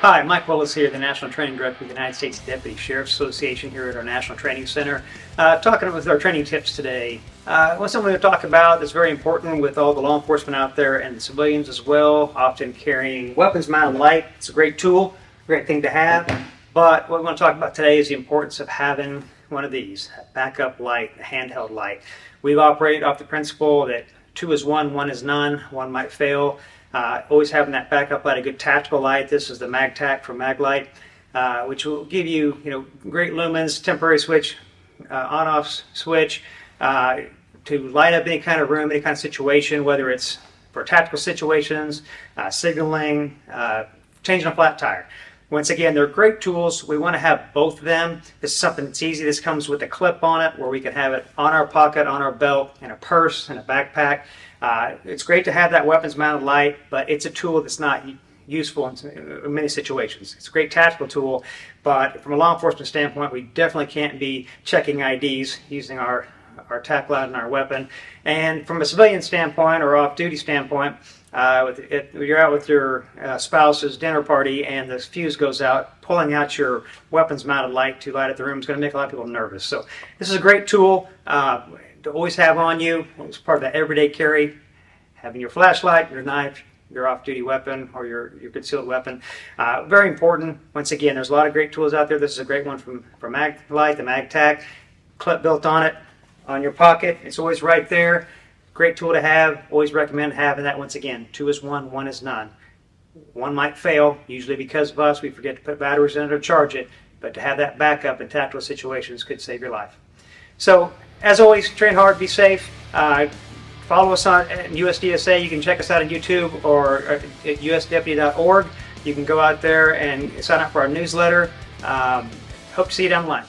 Hi, Mike Willis here, the National Training Director of the United States Deputy Sheriff's Association here at our National Training Center. Talking with our training tips today. What's something to talk about that's very important with all the law enforcement out there and the civilians as well, often carrying weapons mounted light. It's a great tool, great thing to have. But what we want to talk about today is the importance of having one of these, a backup light, a handheld light. We operate off the principle that 2 is 1, 1 is none, one might fail. Always having that backup light, a good tactical light. This is the MagTac from Maglite, which will give you, great lumens, temporary switch, on-off switch to light up any kind of room, any kind of situation, whether it's for tactical situations, signaling, changing a flat tire. Once again, they're great tools. We want to have both of them. This is something that's easy. This comes with a clip on it where we can have it on our pocket, on our belt, in a purse, in a backpack. It's great to have that weapons mounted light, but it's a tool that's not useful in many situations. It's a great tactical tool, but from a law enforcement standpoint, we definitely can't be checking IDs using our tac light and our weapon. And from a civilian standpoint or off-duty standpoint, if you're out with your spouse's dinner party and the fuse goes out, pulling out your weapons mounted light to light up the room is going to make a lot of people nervous. So this is a great tool to always have on you. It's part of that everyday carry. Having your flashlight, your knife, your off-duty weapon, or your concealed weapon. Very important. Once again, there's a lot of great tools out there. This is a great one from Maglite, the MagTac. Clip built on it, on your pocket. It's always right there. Great tool to have. Always recommend having that. Once again, 2 is 1, 1 is none. One might fail, usually because of us. We forget to put batteries in it or charge it. But to have that backup in tactical situations could save your life. So, as always, train hard, be safe. Follow us on USDSA. You can check us out on YouTube or at usdeputy.org. You can go out there and sign up for our newsletter. Hope to see you down the line.